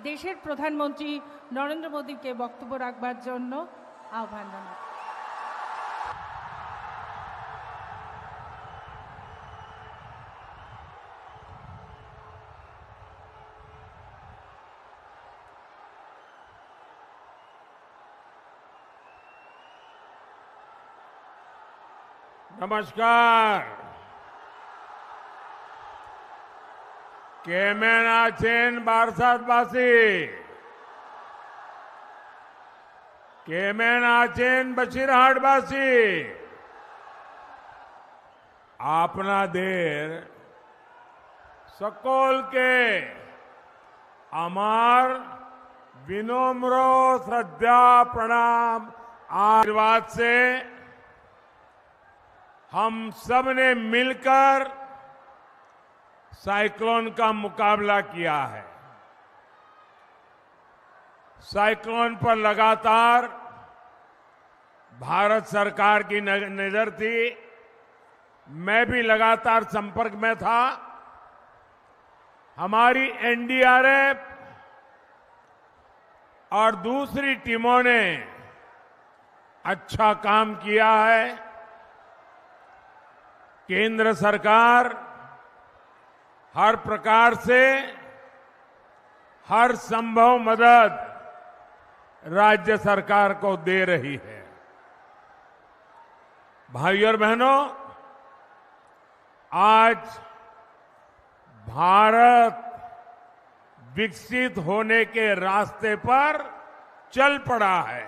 দেশের প্রধানমন্ত্রী নরেন্দ্র মোদীকে বক্তব্য রাখবার জন্য আহ্বান জানাই। नमस्कार। केमन आছেন বারাসাতবাসী? केमन आছেন বসিরহাটবাসী? আপনাদের সকলকে আমার विनम्र श्रद्धा प्रणाम आशीर्वाद से हम सब ने मिलकर साइक्लोन का मुकाबला किया है। साइक्लोन पर लगातार भारत सरकार की नजर थी। मैं भी लगातार संपर्क में था। हमारी एनडीआरएफ और दूसरी टीमों ने अच्छा काम किया है। केंद्र सरकार हर प्रकार से हर संभव मदद राज्य सरकार को दे रही है। भाइयों और बहनों, आज भारत विकसित होने के रास्ते पर चल पड़ा है।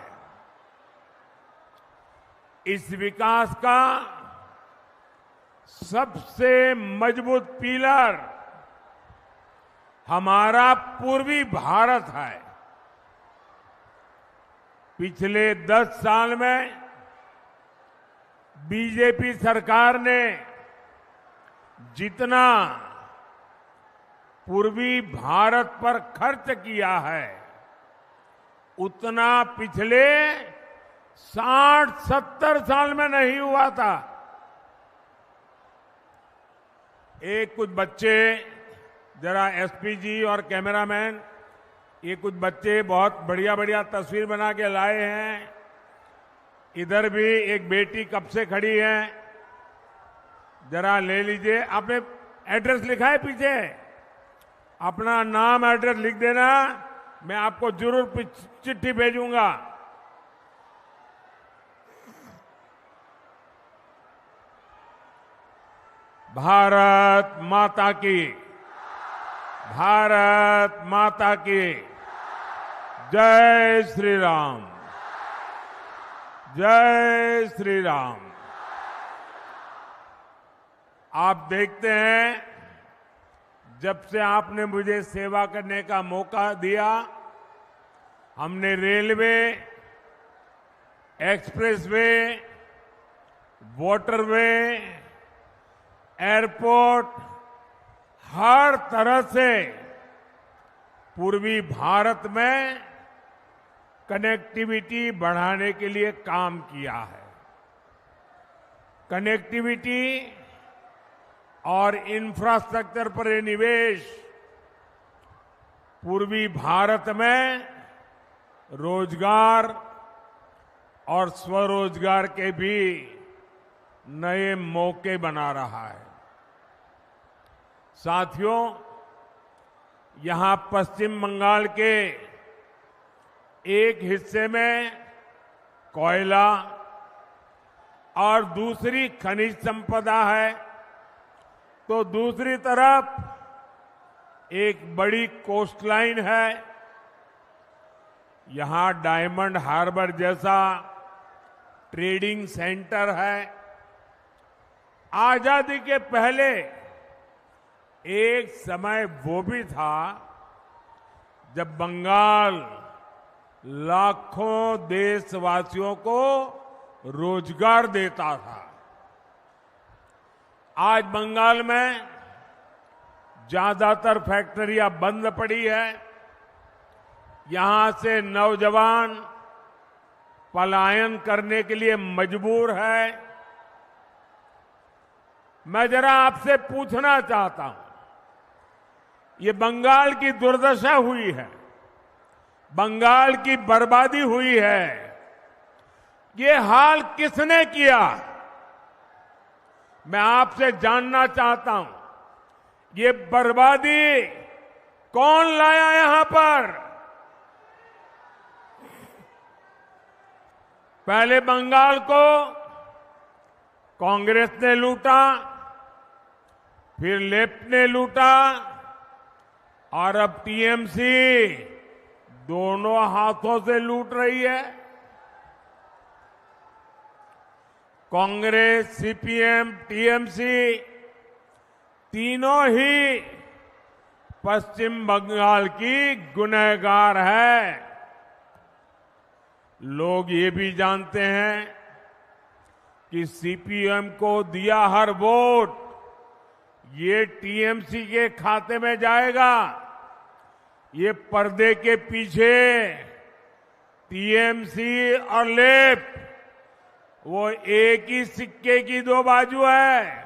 इस विकास का सबसे मजबूत पिलर हमारा पूर्वी भारत है। पिछले 10 साल में बीजेपी सरकार ने जितना पूर्वी भारत पर खर्च किया है उतना पिछले 60-70 साल में नहीं हुआ था। एक कुछ बच्चे, जरा एसपी जी और कैमरामैन, ये कुछ बच्चे बहुत बढ़िया बढ़िया तस्वीर बना के लाए हैं। इधर भी एक बेटी कब से खड़ी है, जरा ले लीजिए। आपने एड्रेस लिखा है पीछे? अपना नाम एड्रेस लिख देना, मैं आपको जरूर चिट्ठी भेजूंगा। भारत माता की, भारत माता की जय श्री राम, जय श्री राम। आप देखते हैं, जब से आपने मुझे सेवा करने का मौका दिया, हमने रेलवे, एक्सप्रेसवे, वाटरवे, एयरपोर्ट, हर तरह से पूर्वी भारत में कनेक्टिविटी बढ़ाने के लिए काम किया है। कनेक्टिविटी और इंफ्रास्ट्रक्चर पर निवेश पूर्वी भारत में रोजगार और स्वरोजगार के भी नए मौके बना रहा है। साथियों, यहां पश्चिम बंगाल के एक हिस्से में कोयला और दूसरी खनिज संपदा है, तो दूसरी तरफ एक बड़ी कोस्टलाइन है। यहां डायमंड हार्बर जैसा ट्रेडिंग सेंटर है। आजादी के पहले एक समय वो भी था जब बंगाल लाखों देशवासियों को रोजगार देता था। आज बंगाल में ज्यादातर फैक्ट्रियां बंद पड़ी है। यहां से नौजवान पलायन करने के लिए मजबूर है। मैं जरा आपसे पूछना चाहता हूं, ये बंगाल की दुर्दशा हुई है। बंगाल की बर्बादी हुई है, ये हाल किसने किया? मैं आपसे जानना चाहता हूं, ये बर्बादी कौन लाया यहां पर? पहले बंगाल को कांग्रेस ने लूटा, फिर लेफ्ट ने लूटा और अब टीएमसी दोनों हाथों से लूट रही है। कांग्रेस, सीपीएम, टीएमसी तीनों ही पश्चिम बंगाल की गुनहगार है। लोग ये भी जानते हैं कि सीपीएम को दिया हर वोट ये टीएमसी के खाते में जाएगा। ये पर्दे के पीछे टीएमसी और लेफ्ट वो एक ही सिक्के की दो बाजू है।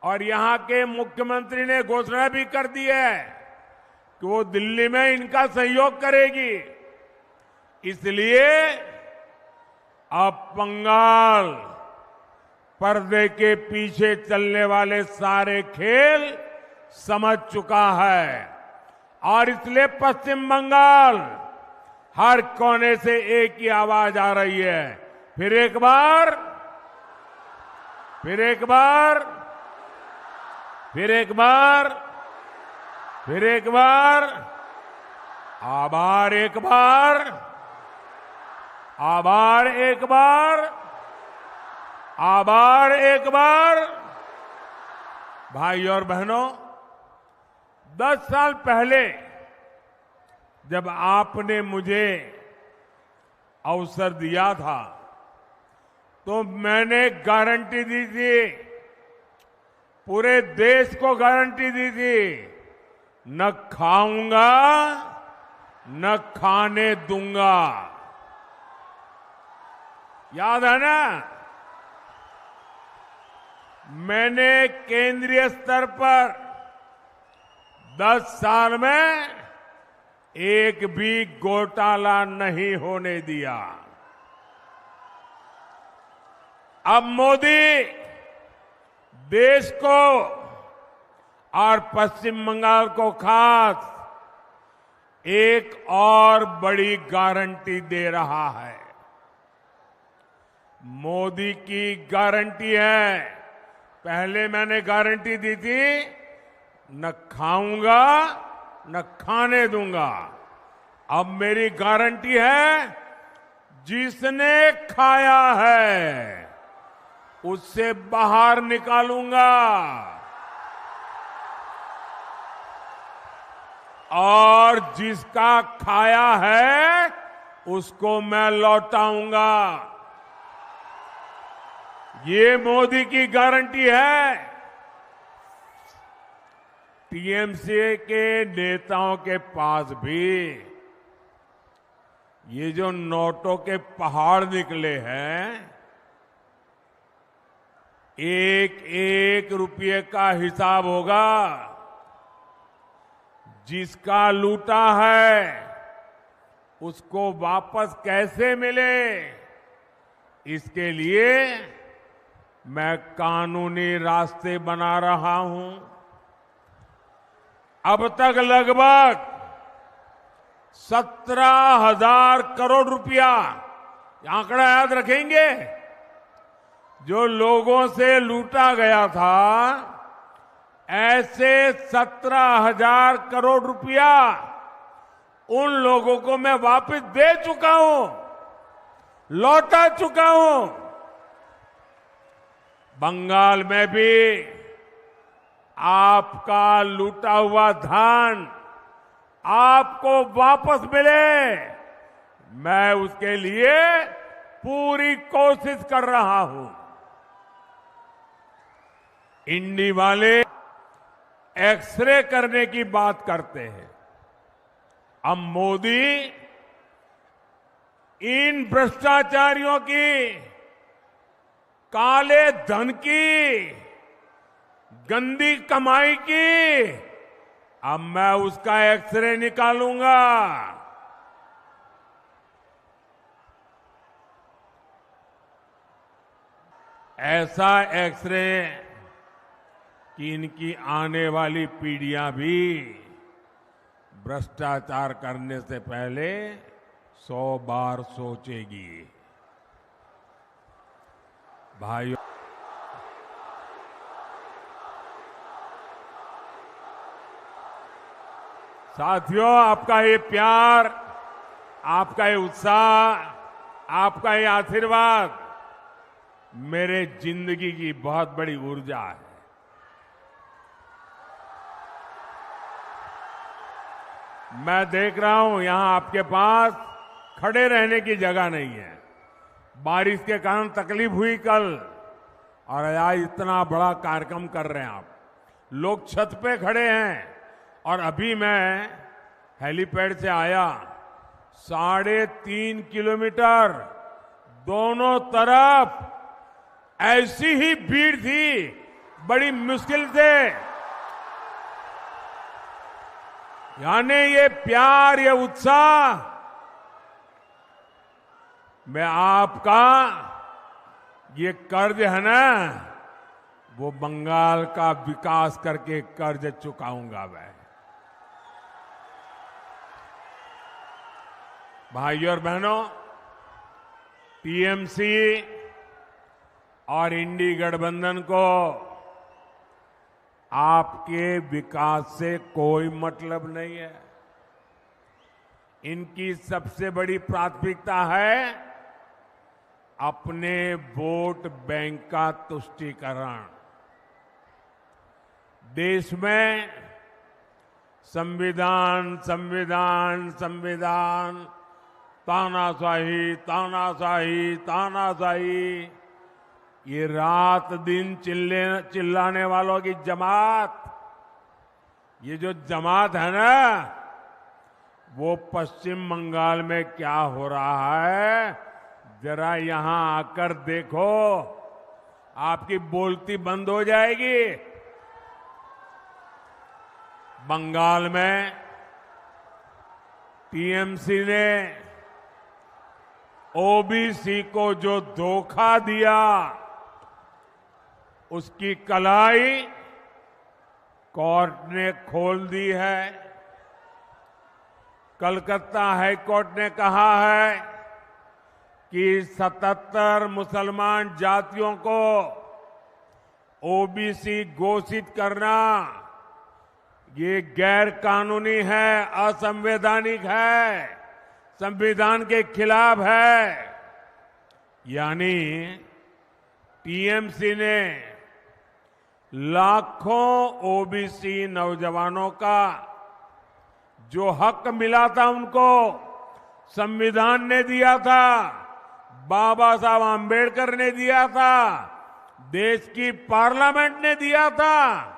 और यहां के मुख्यमंत्री ने घोषणा भी कर दी है कि वो दिल्ली में इनका सहयोग करेगी। इसलिए अब बंगाल पर्दे के पीछे चलने वाले सारे खेल समझ चुका है और इसलिए पश्चिम बंगाल हर कोने से एक ही आवाज आ रही है, फिर एक बार, फिर एक बार, फिर एक बार, फिर एक बार, आभार एक बार, आभार एक बार, आभार एक बार। भाई और बहनों, 10 साल पहले जब आपने मुझे अवसर दिया था तो मैंने गारंटी दी थी, पूरे देश को गारंटी दी थी, न खाऊंगा न खाने दूंगा। याद है ना? मैंने केंद्रीय स्तर पर 10 साल में एक भी घोटाला नहीं होने दिया। अब मोदी देश को और पश्चिम बंगाल को खास एक और बड़ी गारंटी दे रहा है। मोदी की गारंटी है, पहले मैंने गारंटी दी थी न खाऊंगा न खाने दूंगा। अब मेरी गारंटी है, जिसने खाया है उससे बाहर निकालूंगा और जिसका खाया है उसको मैं लौटाऊंगा। ये मोदी की गारंटी है। टीएमसी के नेताओं के पास भी ये जो नोटों के पहाड़ निकले हैं, एक एक रुपये का हिसाब होगा। जिसका लूटा है उसको वापस कैसे मिले, इसके लिए मैं कानूनी रास्ते बना रहा हूं। अब तक लगभग 17,000 करोड़ रुपया, आंकड़ा याद रखेंगे, जो लोगों से लूटा गया था, ऐसे 17,000 करोड़ रुपया उन लोगों को मैं वापस दे चुका हूं, लौटा चुका हूं। बंगाल में भी आपका लूटा हुआ धन आपको वापस मिले, मैं उसके लिए पूरी कोशिश कर रहा हूं। इंडी वाले एक्सरे करने की बात करते हैं, अब मोदी इन भ्रष्टाचारियों की, काले धन की, गंदी कमाई की, अब मैं उसका एक्सरे निकालूंगा ऐसा एक्सरे कि इनकी आने वाली पीढ़ियां भी भ्रष्टाचार करने से पहले 100 बार सोचेगी। भाइयों, साथियों, आपका ये प्यार, आपका ये उत्साह, आपका ये आशीर्वाद मेरे जिंदगी की बहुत बड़ी ऊर्जा है। मैं देख रहा हूं यहां आपके पास खड़े रहने की जगह नहीं है। बारिश के कारण तकलीफ हुई कल, और आज इतना बड़ा कार्यक्रम कर रहे हैं आप। लोग छत पे खड़े हैं, और अभी मैं हेलीपैड से आया, 3.5 किलोमीटर दोनों तरफ ऐसी ही भीड़ थी, बड़ी मुश्किल से। यानी ये प्यार, ये उत्साह, मैं आपका ये कर्ज है ना, वो बंगाल का विकास करके कर्ज चुकाऊंगा मैं। भाइयों और बहनों, टीएमसी और इंडी गठबंधन को आपके विकास से कोई मतलब नहीं है। इनकी सबसे बड़ी प्राथमिकता है अपने वोट बैंक का तुष्टीकरण। देश में संविधान संविधान संविधान, तानाशाही तानाशाही तानाशाही, ये रात दिन चिल्लाने वालों की जमात, ये जो जमात है ना, वो पश्चिम बंगाल में क्या हो रहा है जरा यहां आकर देखो, आपकी बोलती बंद हो जाएगी। बंगाल में टीएमसी ने ओबीसी को जो धोखा दिया, उसकी कलाई कोर्ट ने खोल दी है। कलकत्ता हाई कोर्ट ने कहा है कि 77 मुसलमान जातियों को ओबीसी घोषित करना ये गैर कानूनी है, असंवैधानिक है, संविधान के खिलाफ है। यानी टीएमसी ने लाखों ओबीसी नौजवानों का जो हक मिला था, उनको संविधान ने दिया था, बाबा साहब आंबेडकर ने दिया था, देश की पार्लियामेंट ने दिया था,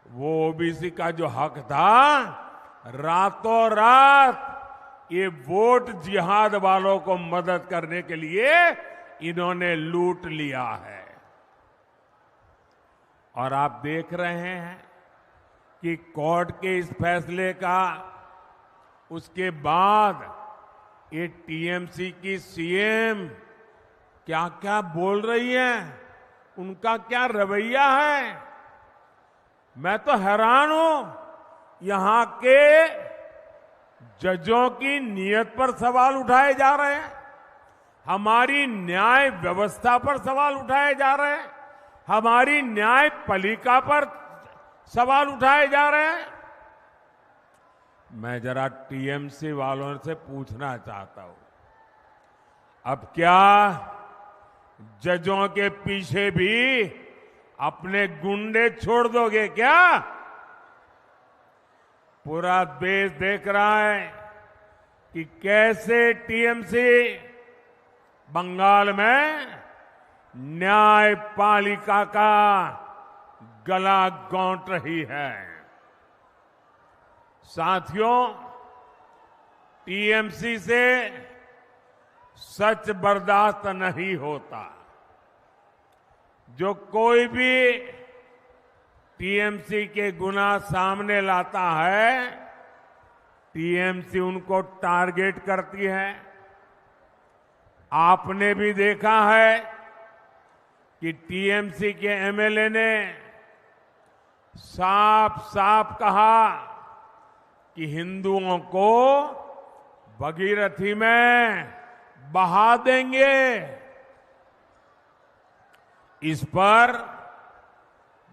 वो ओबीसी का जो हक था, रातों रात ये वोट जिहाद वालों को मदद करने के लिए इन्होंने लूट लिया है। और आप देख रहे हैं कि कोर्ट के इस फैसले का, उसके बाद ये टीएमसी की सीएम क्या क्या बोल रही है, उनका क्या रवैया है। मैं तो हैरान हूं, यहां के जजों की नीयत पर सवाल उठाए जा रहे हैं, हमारी न्याय व्यवस्था पर सवाल उठाए जा रहे हैं, हमारी न्याय पालिका पर सवाल उठाए जा रहे हैं। मैं जरा टीएमसी वालों से पूछना चाहता हूं, अब क्या जजों के पीछे भी अपने गुंडे छोड़ दोगे क्या? पूरा देश देख रहा है कि कैसे टीएमसी बंगाल में न्यायपालिका का गला गौंट रही है। साथियों, टीएमसी से सच बर्दाश्त नहीं होता। जो कोई भी टीएमसी के गुनाह सामने लाता है, टीएमसी उनको टारगेट करती है। आपने भी देखा है कि टीएमसी के एमएलए ने साफ साफ कहा कि हिंदुओं को भगीरथी में बहा देंगे। इस पर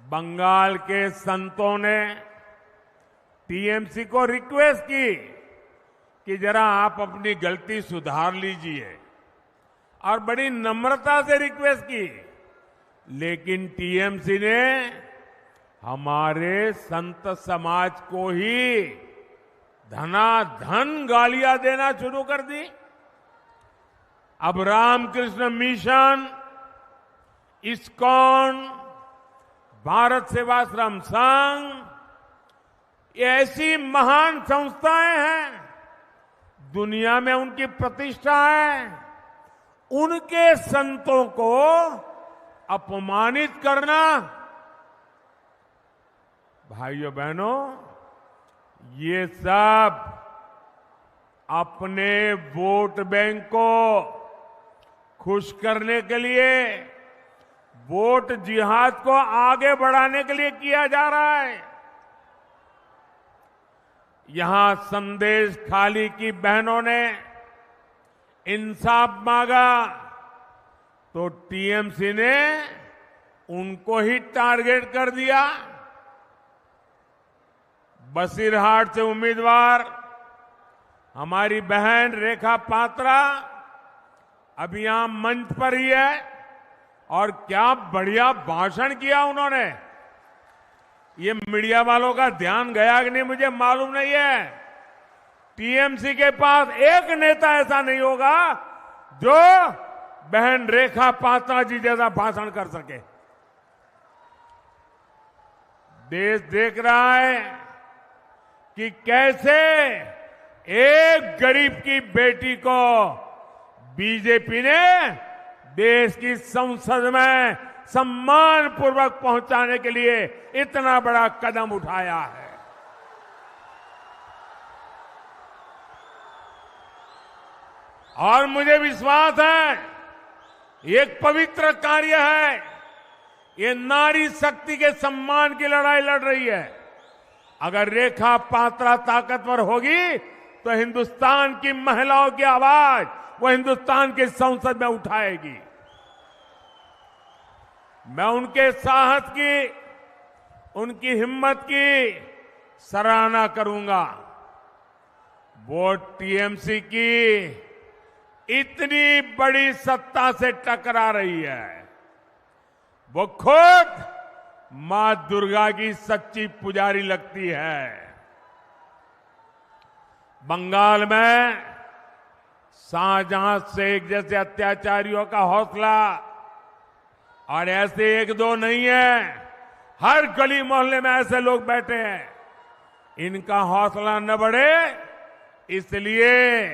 बंगाल के संतों ने टीएमसी को रिक्वेस्ट की कि जरा आप अपनी गलती सुधार लीजिए, और बड़ी नम्रता से रिक्वेस्ट की। लेकिन टीएमसी ने हमारे संत समाज को ही धनाधन गालियां देना शुरू कर दी। अब रामकृष्ण मिशन, इस्कॉन, भारत सेवाश्रम संघ, ये ऐसी महान संस्थाएं हैं, दुनिया में उनकी प्रतिष्ठा है, उनके संतों को अपमानित करना, भाइयों बहनों, ये सब अपने वोट बैंक को खुश करने के लिए, वोट जिहाद को आगे बढ़ाने के लिए किया जा रहा है। यहां संदेश खाली की बहनों ने इंसाफ मांगा तो टीएमसी ने उनको ही टारगेट कर दिया। बसीरहाट से उम्मीदवार हमारी बहन रेखा पात्रा अभी यहां मंच पर ही है, और क्या बढ़िया भाषण किया उन्होंने। ये मीडिया वालों का ध्यान गया कि नहीं मुझे मालूम नहीं है। टीएमसी के पास एक नेता ऐसा नहीं होगा जो बहन रेखा पात्रा जी जैसा भाषण कर सके। देश देख रहा है कि कैसे एक गरीब की बेटी को बीजेपी ने देश की संसद में सम्मान पूर्वक पहुंचाने के लिए इतना बड़ा कदम उठाया है। और मुझे विश्वास है ये एक पवित्र कार्य है। ये नारी शक्ति के सम्मान की लड़ाई लड़ रही है। अगर रेखा पात्रा ताकतवर होगी तो हिंदुस्तान की महिलाओं की आवाज वो हिंदुस्तान की संसद में उठाएगी। मैं उनके साहस की, उनकी हिम्मत की सराहना करूंगा। वो टीएमसी की इतनी बड़ी सत्ता से टकरा रही है। वो खुद मां दुर्गा की सच्ची पुजारी लगती है। बंगाल में शाहजहां शेख जैसे अत्याचारियों का हौसला, और ऐसे एक दो नहीं है, हर गली मोहल्ले में ऐसे लोग बैठे हैं। इनका हौसला न बढ़े इसलिए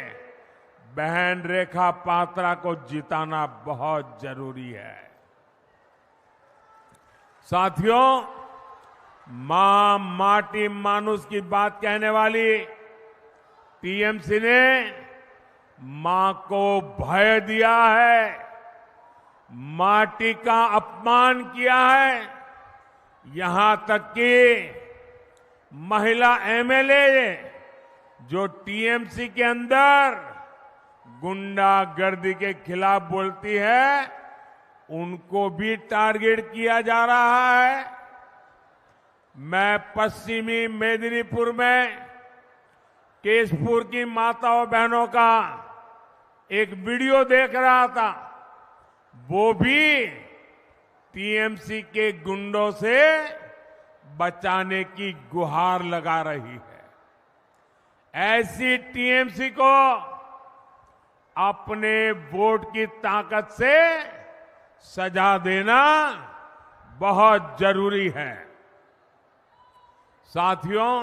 बहन रेखा पात्रा को जिताना बहुत जरूरी है। साथियों, मां माटी मानुष की बात कहने वाली टीएमसी ने मां को भय दिया है, माटी का अपमान किया है। यहां तक कि महिला एमएलए जो टीएमसी के अंदर गुंडागर्दी के खिलाफ बोलती है, उनको भी टारगेट किया जा रहा है। मैं पश्चिमी मेदिनीपुर में केशपुर की माताओं बहनों का एक वीडियो देख रहा था। वो भी टीएमसी के गुंडों से बचाने की गुहार लगा रही है। ऐसी टीएमसी को अपने वोट की ताकत से सजा देना बहुत जरूरी है। साथियों,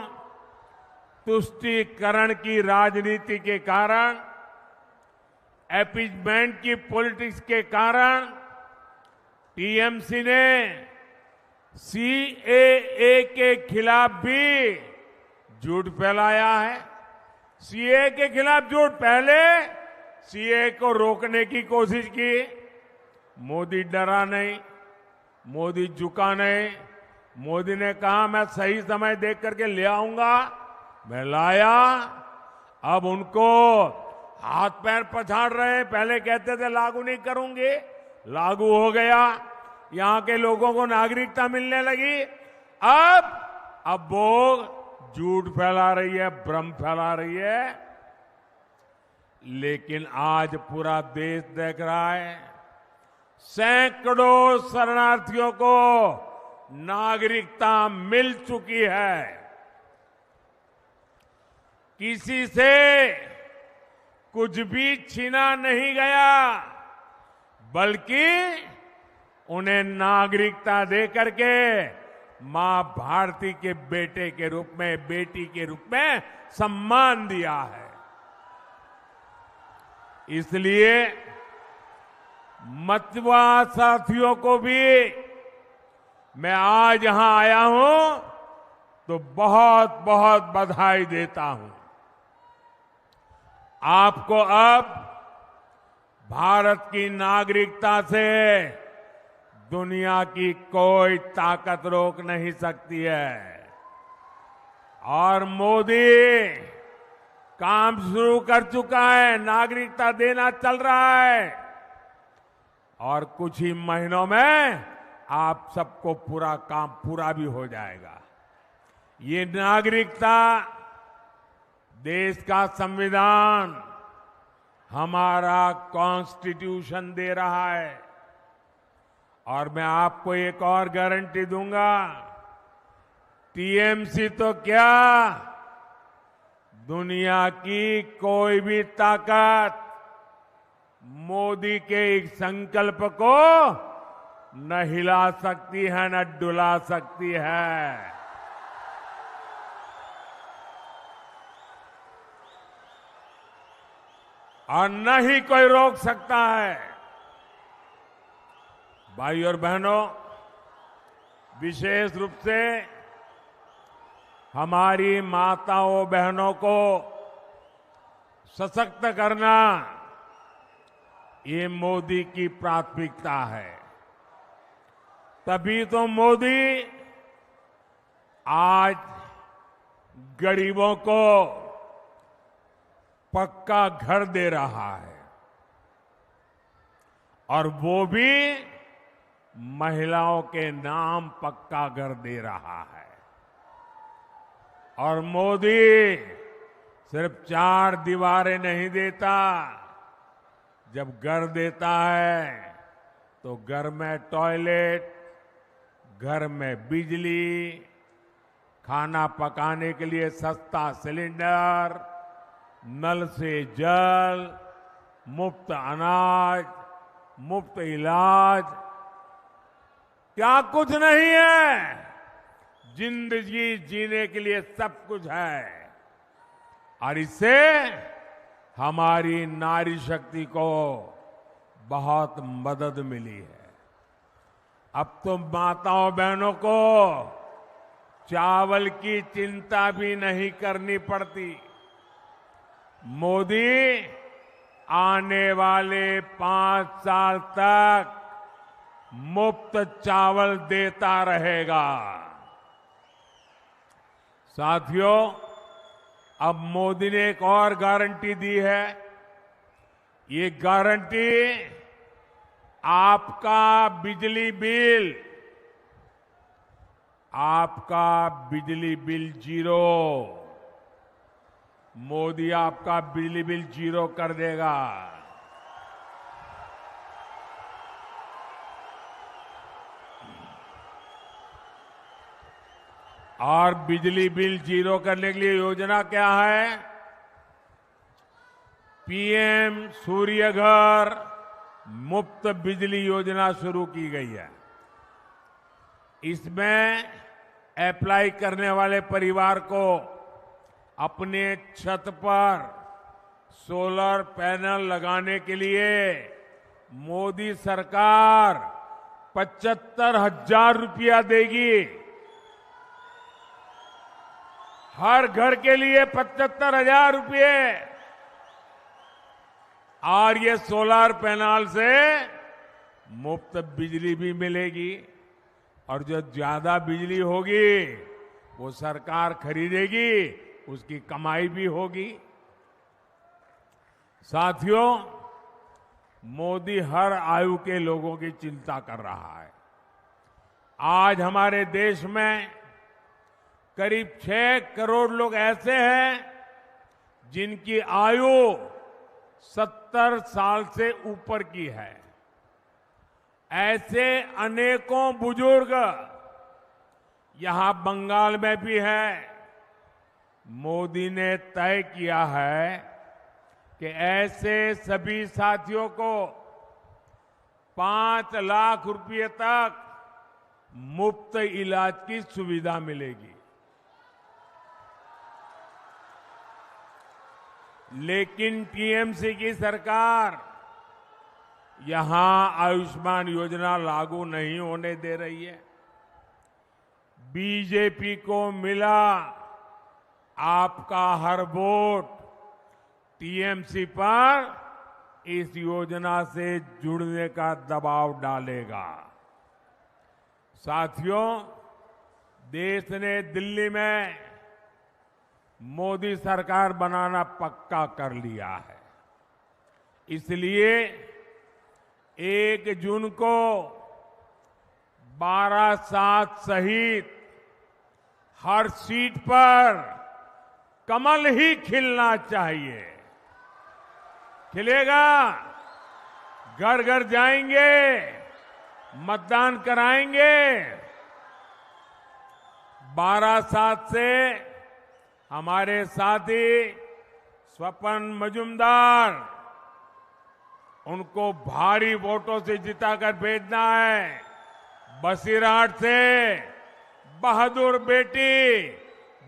तुष्टीकरण की राजनीति के कारण, अपीजमेंट की पॉलिटिक्स के कारण टीएमसी ने सीएए के खिलाफ भी झूठ फैलाया है। सीएए के खिलाफ झूठ, पहले सीएए को रोकने की कोशिश की, मोदी डरा नहीं, मोदी झुका नहीं। मोदी ने कहा मैं सही समय देख करके ले आऊंगा, मैं लाया। अब उनको हाथ पैर पछाड़ रहे। पहले कहते थे लागू नहीं करूंगे, लागू हो गया। यहां के लोगों को नागरिकता मिलने लगी। अब वो झूठ फैला रही है, भ्रम फैला रही है। लेकिन आज पूरा देश देख रहा है, सैकड़ों शरणार्थियों को नागरिकता मिल चुकी है। किसी से कुछ भी छीना नहीं गया, बल्कि उन्हें नागरिकता दे करके मां भारती के बेटे के रूप में, बेटी के रूप में सम्मान दिया है। इसलिए मतवा साथियों को भी मैं आज यहां आया हूं तो बहुत बहुत बधाई देता हूं। आपको अब भारत की नागरिकता से दुनिया की कोई ताकत रोक नहीं सकती है। और मोदी काम शुरू कर चुका है, नागरिकता देना चल रहा है। और कुछ ही महीनों में आप सबको पूरा काम पूरा भी हो जाएगा। ये नागरिकता देश का संविधान, हमारा कॉन्स्टिट्यूशन दे रहा है। और मैं आपको एक और गारंटी दूंगा, टीएमसी तो क्या, दुनिया की कोई भी ताकत मोदी के एक संकल्प को न हिला सकती है, न डुला सकती है। और न ही कोई रोक सकता है। भाई और बहनों, विशेष रूप से हमारी माताओं बहनों को सशक्त करना, ये मोदी की प्राथमिकता है। तभी तो मोदी आज गरीबों को पक्का घर दे रहा है, और वो भी महिलाओं के नाम पक्का घर दे रहा है। और मोदी सिर्फ 4 दीवारें नहीं देता, जब घर देता है तो घर में टॉयलेट, घर में बिजली, खाना पकाने के लिए सस्ता सिलेंडर, नल से जल, मुफ्त अनाज, मुफ्त इलाज, क्या कुछ नहीं है। जिंदगी जीने के लिए सब कुछ है। और इससे हमारी नारी शक्ति को बहुत मदद मिली है। अब तो माताओं बहनों को चावल की चिंता भी नहीं करनी पड़ती। मोदी आने वाले 5 साल तक मुफ्त चावल देता रहेगा। साथियों, अब मोदी ने एक और गारंटी दी है। ये गारंटी आपका बिजली बिल, आपका बिजली बिल जीरो। मोदी आपका बिजली बिल जीरो कर देगा। और बिजली बिल जीरो करने के लिए योजना क्या है? पीएम सूर्य घर मुफ्त बिजली योजना शुरू की गई है। इसमें अप्लाई करने वाले परिवार को अपने छत पर सोलर पैनल लगाने के लिए मोदी सरकार 75,000 रुपया देगी। हर घर के लिए 75,000 रुपये। और ये सोलर पैनल से मुफ्त बिजली भी मिलेगी। और जो ज्यादा बिजली होगी वो सरकार खरीदेगी, उसकी कमाई भी होगी। साथियों, मोदी हर आयु के लोगों की चिंता कर रहा है। आज हमारे देश में करीब 6 करोड़ लोग ऐसे हैं जिनकी आयु 70 साल से ऊपर की है। ऐसे अनेकों बुजुर्ग यहां बंगाल में भी है। मोदी ने तय किया है कि ऐसे सभी साथियों को 5 लाख रुपए तक मुफ्त इलाज की सुविधा मिलेगी। लेकिन टीएमसी की सरकार यहां आयुष्मान योजना लागू नहीं होने दे रही है। बीजेपी को मिला आपका हर वोट टीएमसी पर इस योजना से जुड़ने का दबाव डालेगा। साथियों, देश ने दिल्ली में मोदी सरकार बनाना पक्का कर लिया है। इसलिए 1 जून को बारासात सहित हर सीट पर कमल ही खिलना चाहिए। खिलेगा, घर घर जाएंगे, मतदान कराएंगे। बारासात से हमारे साथी स्वपन मजूमदार, उनको भारी वोटों से जिताकर भेजना है। बसीरहाट से बहादुर बेटी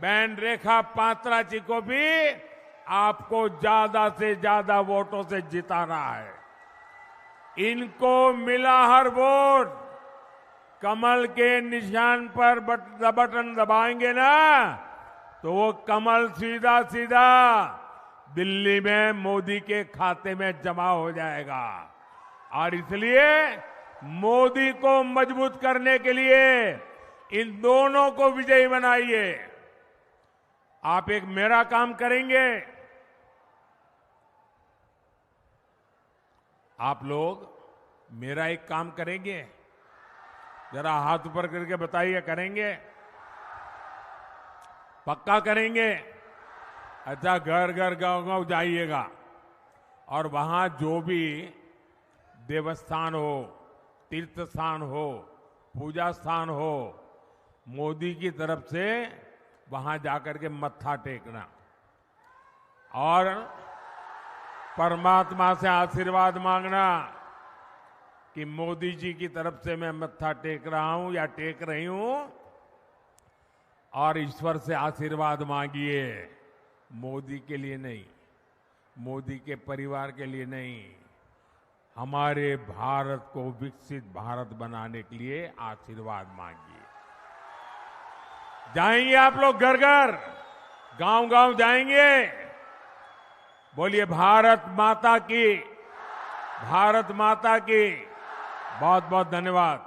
बहन रेखा पात्रा जी को भी आपको ज्यादा से ज्यादा वोटों से जिताना है। इनको मिला हर वोट, कमल के निशान पर बटन दबाएंगे ना, तो वो कमल सीधा सीधा दिल्ली में मोदी के खाते में जमा हो जाएगा। और इसलिए मोदी को मजबूत करने के लिए इन दोनों को विजयी बनाइए। आप एक मेरा काम करेंगे, आप लोग मेरा एक काम करेंगे, जरा हाथ ऊपर करके बताइए, करेंगे? पक्का करेंगे? अच्छा, घर घर गांव गांव जाइएगा और वहां जो भी देवस्थान हो, तीर्थ स्थान हो, पूजा स्थान हो, मोदी की तरफ से वहां जाकर के मत्था टेकना और परमात्मा से आशीर्वाद मांगना कि मोदी जी की तरफ से मैं मत्था टेक रहा हूं या टेक रही हूं, और ईश्वर से आशीर्वाद मांगिए। मोदी के लिए नहीं, मोदी के परिवार के लिए नहीं, हमारे भारत को विकसित भारत बनाने के लिए आशीर्वाद मांगिए। जाएंगे आप लोग घर घर, गांव गांव जाएंगे। बोलिए भारत माता की, भारत माता की। बहुत बहुत धन्यवाद।